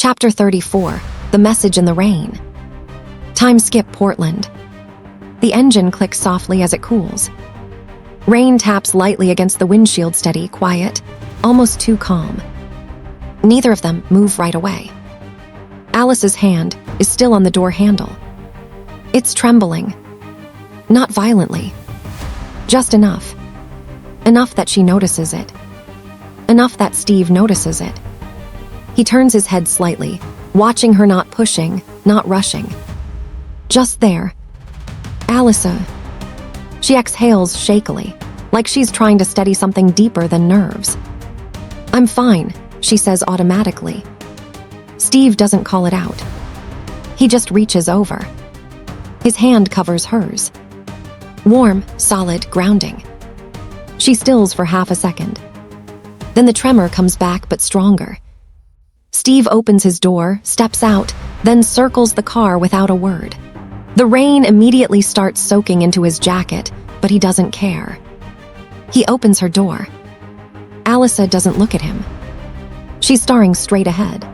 Chapter 34, The Message in the Rain. Time skip Portland. The engine clicks softly as it cools. Rain taps lightly against the windshield, steady, quiet, almost too calm. Neither of them move right away. Alice's hand is still on the door handle. It's trembling. Not violently. Just enough. Enough that she notices it. Enough that Steve notices it. He turns his head slightly, watching her, not pushing, not rushing. Just there. Alisa. She exhales shakily, like she's trying to steady something deeper than nerves. "I'm fine," she says automatically. Steve doesn't call it out. He just reaches over. His hand covers hers. Warm, solid, grounding. She stills for half a second. Then the tremor comes back, but stronger. Steve opens his door, steps out, then circles the car without a word. The rain immediately starts soaking into his jacket, but he doesn't care. He opens her door. Alisa doesn't look at him. She's staring straight ahead.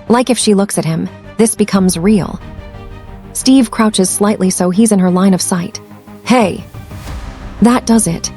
Like if she looks at him, this becomes real. Steve crouches slightly so he's in her line of sight. "Hey!" That does it.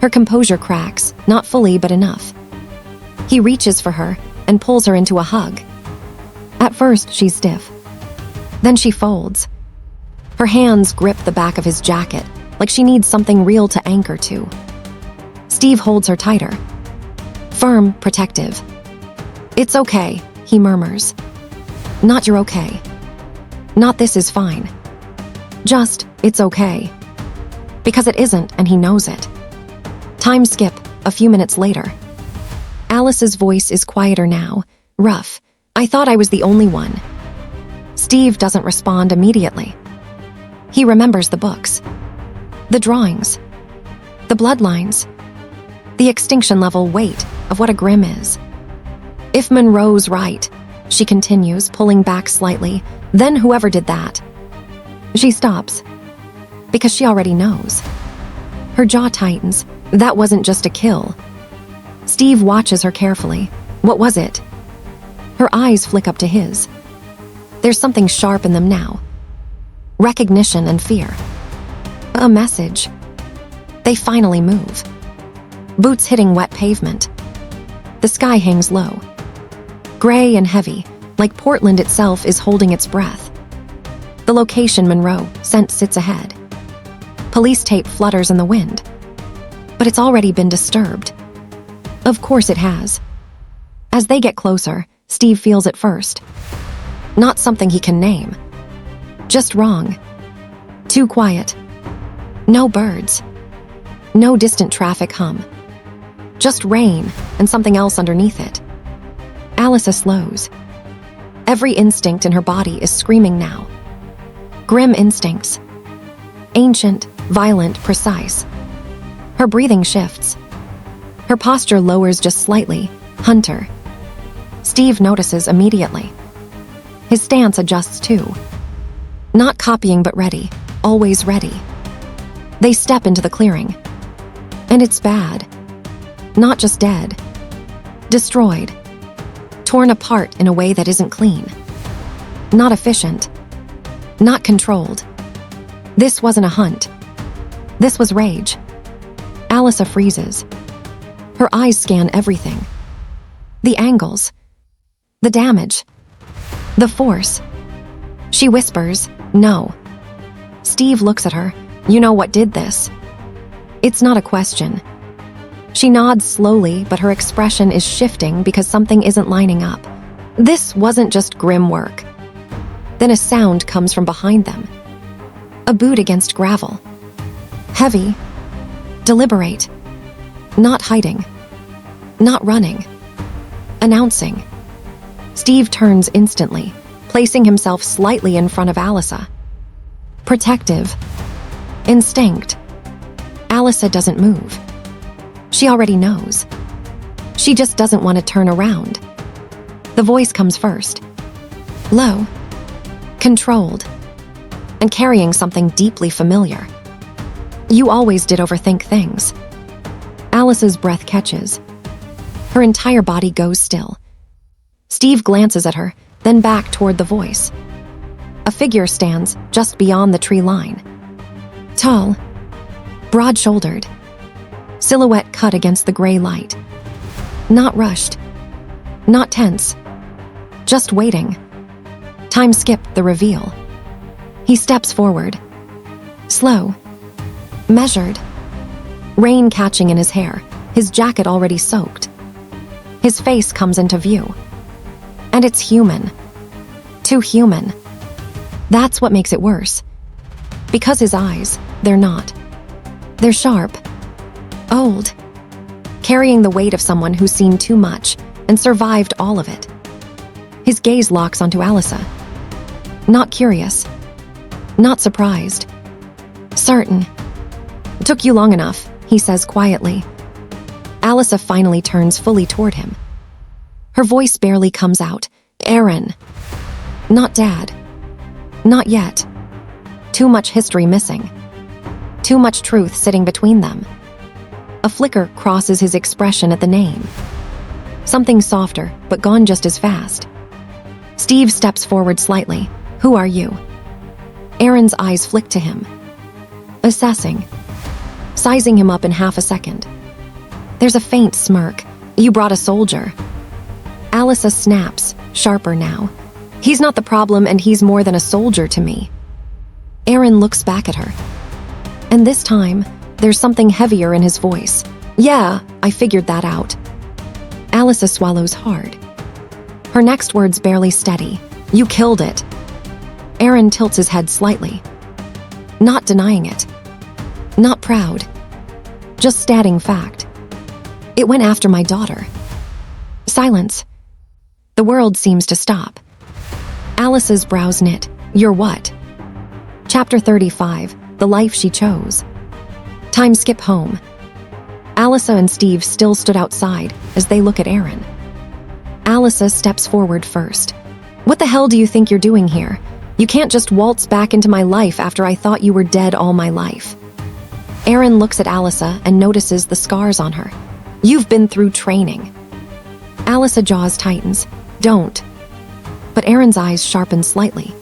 Her composure cracks, not fully but enough. He reaches for her and pulls her into a hug. At first, she's stiff. Then she folds. Her hands grip the back of his jacket, like she needs something real to anchor to. Steve holds her tighter. Firm, protective. "It's okay," he murmurs. "Not you're okay. Not this is fine. Just, it's okay." Because it isn't, and he knows it. Time skip, a few minutes later. Alice's voice is quieter now, rough. "I thought I was the only one." Steve doesn't respond immediately. He remembers the books. The drawings. The bloodlines. The extinction-level weight of what a Grimm is. "If Monroe's right," she continues, pulling back slightly, "then whoever did that." She stops. Because she already knows. Her jaw tightens. That wasn't just a kill. Steve watches her carefully. What was it? Her eyes flick up to his. There's something sharp in them now. Recognition and fear. A message. They finally move. Boots hitting wet pavement. The sky hangs low. Gray and heavy, like Portland itself is holding its breath. The location, Monroe, scent sits ahead. Police tape flutters in the wind. But it's already been disturbed. Of course it has. As they get closer, Steve feels it first. Not something he can name. Just wrong. Too quiet. No birds. No distant traffic hum. Just rain and something else underneath it. Alisa slows. Every instinct in her body is screaming now. Grimm instincts. Ancient, violent, precise. Her breathing shifts. Her posture lowers just slightly. Hunter. Steve notices immediately. His stance adjusts too. Not copying but ready. Always ready. They step into the clearing. And it's bad. Not just dead. Destroyed. Torn apart in a way that isn't clean. Not efficient. Not controlled. This wasn't a hunt. This was rage. Alisa freezes. Her eyes scan everything. The angles. The damage. The force. She whispers, "No." Steve looks at her. "You know what did this?" It's not a question. She nods slowly, but her expression is shifting because something isn't lining up. This wasn't just Grimm work. Then a sound comes from behind them. A boot against gravel. Heavy. Deliberate. Not hiding. Not running. Announcing. Steve turns instantly, placing himself slightly in front of Alisa. Protective. Instinct. Alisa doesn't move. She already knows. She just doesn't want to turn around. The voice comes first. Low. Controlled. And carrying something deeply familiar. "You always did overthink things." Alice's breath catches. Her entire body goes still. Steve glances at her, then back toward the voice. A figure stands just beyond the tree line. Tall, broad-shouldered, silhouette cut against the gray light. Not rushed, not tense, just waiting. Time skipped the reveal. He steps forward, slow, measured, rain catching in his hair, his jacket already soaked. His face comes into view. And it's human. Too human. That's what makes it worse. Because his eyes, they're not. They're sharp, old, carrying the weight of someone who's seen too much and survived all of it. His gaze locks onto Alisa. Not curious. Not surprised. Certain. Took you long enough, he says quietly. Alisa finally turns fully toward him. Her voice barely comes out. Aaron. Not Dad. Not yet. Too much history missing. Too much truth sitting between them. A flicker crosses his expression at the name. Something softer, but gone just as fast. Steve steps forward slightly. Who are you? Aaron's eyes flick to him. Assessing. Sizing him up in half a second. There's a faint smirk. You brought a soldier. Alisa snaps, sharper now. He's not the problem, and he's more than a soldier to me. Aaron looks back at her. And this time, there's something heavier in his voice. Yeah, I figured that out. Alisa swallows hard. Her next words barely steady. You killed it. Aaron tilts his head slightly. Not denying it. Not proud. Just stating fact. It went after my daughter. Silence. The world seems to stop. Alice's brows knit. You're what? Chapter 35, The Life She Chose. Time skip home. Alisa and Steve still stood outside as they look at Aaron. Alisa steps forward first. What the hell do you think you're doing here? You can't just waltz back into my life after I thought you were dead all my life. Aaron looks at Alisa and notices the scars on her. You've been through training. Alisa jaws tightens. Don't. But Aaron's eyes sharpen slightly.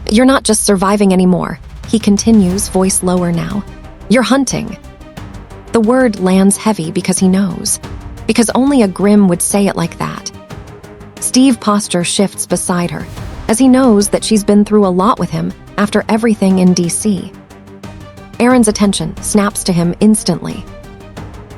You're not just surviving anymore, he continues, voice lower now. You're hunting. The word lands heavy because he knows. Because only a Grimm would say it like that. Steve's posture shifts beside her, as he knows that she's been through a lot with him after everything in DC. Aaron's attention snaps to him instantly.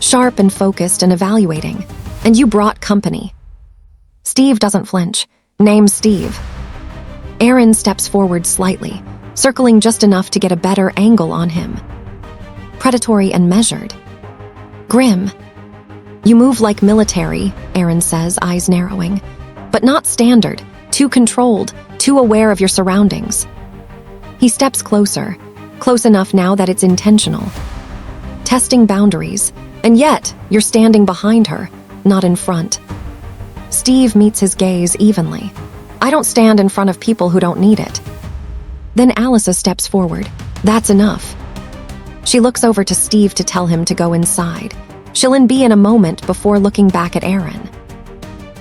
Sharp and focused and evaluating. And you brought company. Steve doesn't flinch. Name's Steve. Aaron steps forward slightly, circling just enough to get a better angle on him. Predatory and measured. Grimm. You move like military, Aaron says, eyes narrowing. But not standard, too controlled, too aware of your surroundings. He steps closer, close enough now that it's intentional. Testing boundaries, and yet you're standing behind her, not in front. Steve meets his gaze evenly. I don't stand in front of people who don't need it. Then Alisa steps forward. That's enough. She looks over to Steve to tell him to go inside. She'll be in a moment before looking back at Aaron.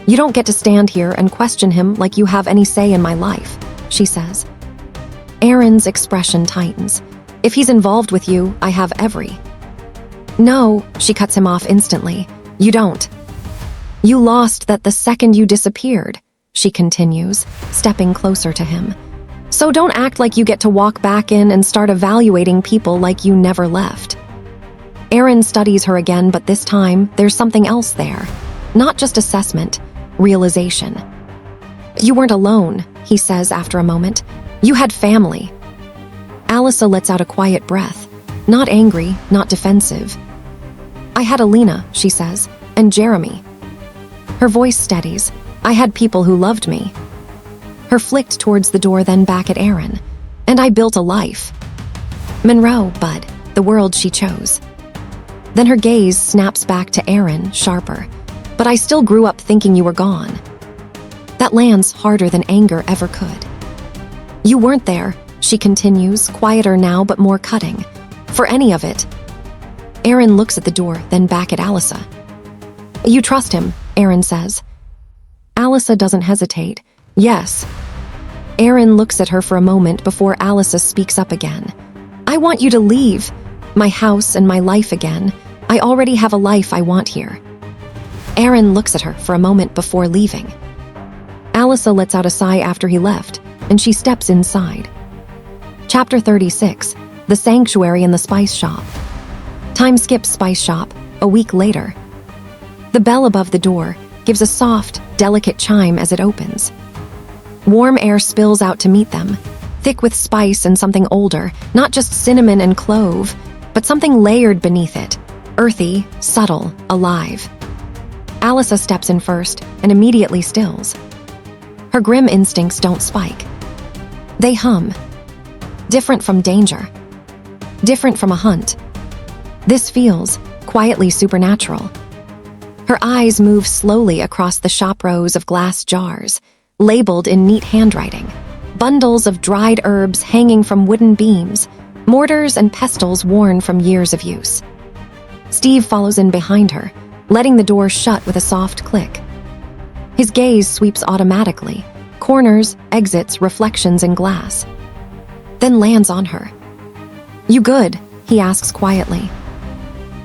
You don't get to stand here and question him like you have any say in my life, she says. Aaron's expression tightens. If he's involved with you, I have every. No, she cuts him off instantly. You don't. You lost that the second you disappeared, she continues, stepping closer to him. So don't act like you get to walk back in and start evaluating people like you never left. Aaron studies her again, but this time, there's something else there. Not just assessment, realization. You weren't alone, he says after a moment. You had family. Alisa lets out a quiet breath. Not angry, not defensive. I had Alina, she says, and Jeremy. Her voice steadies. I had people who loved me. Her flicked towards the door, then back at Aaron. And I built a life. Monroe, Bud, the world she chose. Then her gaze snaps back to Aaron, sharper. But I still grew up thinking you were gone. That lands harder than anger ever could. You weren't there, she continues, quieter now but more cutting. For any of it. Aaron looks at the door, then back at Alisa. You trust him, Aaron says. Alisa doesn't hesitate. Yes. Aaron looks at her for a moment before Alisa speaks up again. I want you to leave. My house and my life again. I already have a life I want here. Aaron looks at her for a moment before leaving. Alisa lets out a sigh after he left, and she steps inside. Chapter 36, The Sanctuary in the Spice Shop. Time skips Spice Shop, a week later. The bell above the door gives a soft, delicate chime as it opens. Warm air spills out to meet them, thick with spice and something older, not just cinnamon and clove, but something layered beneath it, earthy, subtle, alive. Alisa steps in first and immediately stills. Her Grimm instincts don't spike. They hum. Different from danger. Different from a hunt. This feels quietly supernatural. Her eyes move slowly across the shop rows of glass jars, labeled in neat handwriting, bundles of dried herbs hanging from wooden beams, mortars and pestles worn from years of use. Steve follows in behind her, letting the door shut with a soft click. His gaze sweeps automatically, corners, exits, reflections in glass. Then lands on her. You good? He asks quietly.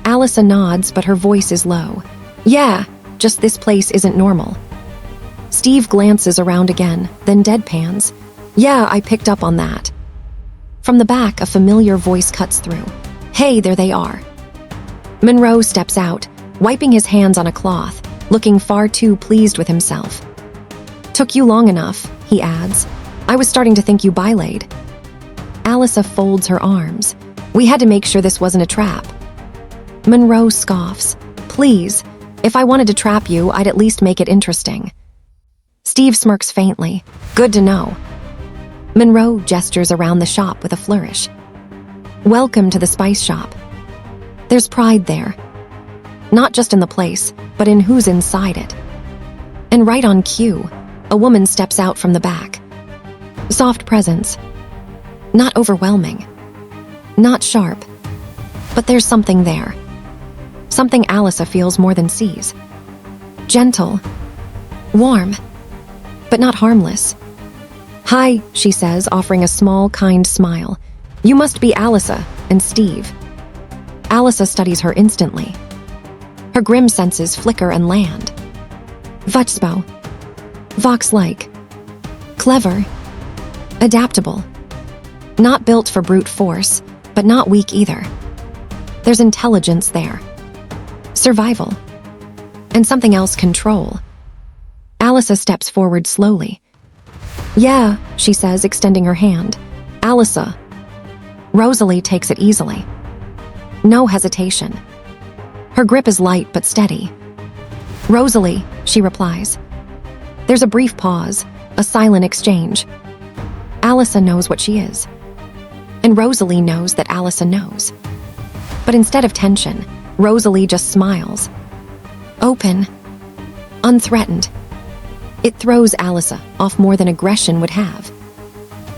Alisa nods, but her voice is low. Yeah, just this place isn't normal. Steve glances around again, then deadpans. Yeah, I picked up on that. From the back, a familiar voice cuts through. Hey, there they are. Monroe steps out, wiping his hands on a cloth, looking far too pleased with himself. Took you long enough, he adds. I was starting to think you bylaid. Alisa folds her arms. We had to make sure this wasn't a trap. Monroe scoffs. Please, if I wanted to trap you, I'd at least make it interesting. Steve smirks faintly. Good to know. Monroe gestures around the shop with a flourish. Welcome to the Spice Shop. There's pride there. Not just in the place, but in who's inside it. And right on cue, a woman steps out from the back. Soft presence. Not overwhelming. Not sharp. But there's something there. Something Alisa feels more than sees. Gentle. Warm. But not harmless. Hi, she says, offering a small, kind smile. You must be Alisa and Steve. Alisa studies her instantly. Her Grimm senses flicker and land. Vuchspo. Vox-like. Clever. Adaptable. Not built for brute force, but not weak either. There's intelligence there. Survival. And something else, control. Alisa steps forward slowly. Yeah, she says, extending her hand. Alisa. Rosalee takes it easily. No hesitation. Her grip is light but steady. Rosalee, she replies. There's a brief pause, a silent exchange. Alisa knows what she is. And Rosalee knows that Alisa knows. But instead of tension, Rosalee just smiles. Open. Unthreatened. It throws Alisa off more than aggression would have.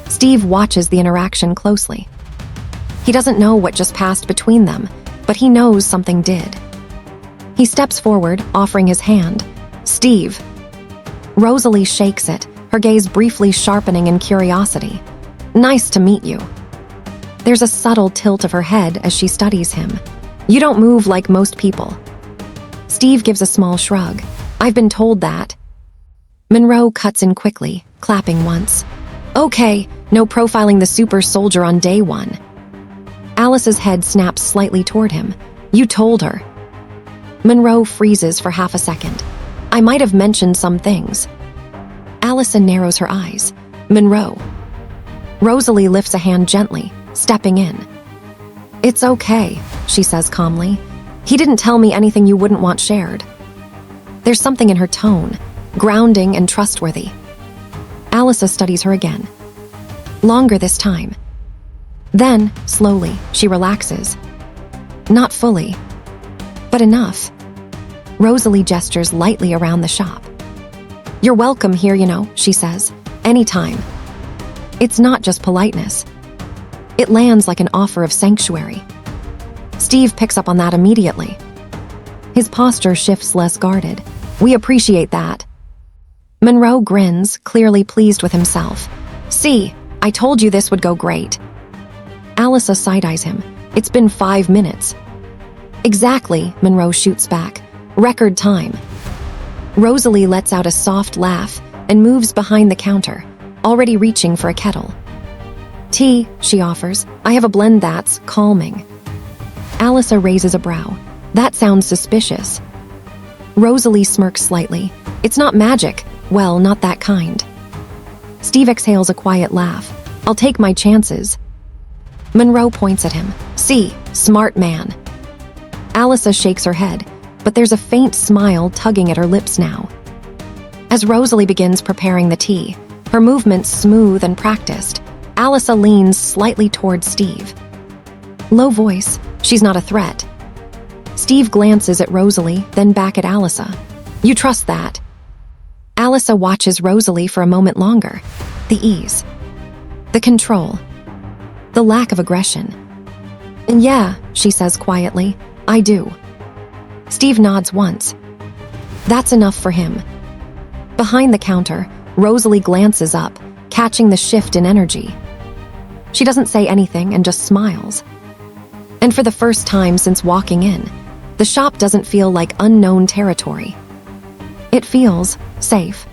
Steve watches the interaction closely. He doesn't know what just passed between them, but he knows something did. He steps forward, offering his hand. Steve. Rosalee shakes it, her gaze briefly sharpening in curiosity. Nice to meet you. There's a subtle tilt of her head as she studies him. You don't move like most people. Steve gives a small shrug. I've been told that. Monroe cuts in quickly, clapping once. Okay, no profiling the super soldier on day one. Alice's head snaps slightly toward him. You told her. Monroe freezes for half a second. I might have mentioned some things. Alisa narrows her eyes. Monroe. Rosalee lifts a hand gently, stepping in. It's okay, she says calmly. He didn't tell me anything you wouldn't want shared. There's something in her tone, grounding and trustworthy. Alisa studies her again. Longer this time. Then, slowly, she relaxes. Not fully, but enough. Rosalee gestures lightly around the shop. You're welcome here, you know, she says. Anytime. It's not just politeness. It lands like an offer of sanctuary. Steve picks up on that immediately. His posture shifts less guarded. We appreciate that. Monroe grins, clearly pleased with himself. See, I told you this would go great. Alisa side-eyes him. It's been 5 minutes. Exactly, Monroe shoots back. Record time. Rosalee lets out a soft laugh and moves behind the counter, already reaching for a kettle. Tea, she offers. I have a blend that's calming. Alisa raises a brow. That sounds suspicious. Rosalee smirks slightly. It's not magic. Well, not that kind. Steve exhales a quiet laugh. I'll take my chances. Monroe points at him. See, smart man. Alisa shakes her head, but there's a faint smile tugging at her lips now. As Rosalee begins preparing the tea, her movements smooth and practiced, Alisa leans slightly towards Steve. Low voice, she's not a threat. Steve glances at Rosalee, then back at Alisa. You trust that? Alisa watches Rosalee for a moment longer. The ease. The control. The lack of aggression. And yeah, she says quietly, I do. Steve nods once. That's enough for him. Behind the counter, Rosalee glances up, catching the shift in energy. She doesn't say anything and just smiles. And for the first time since walking in, the shop doesn't feel like unknown territory. It feels safe.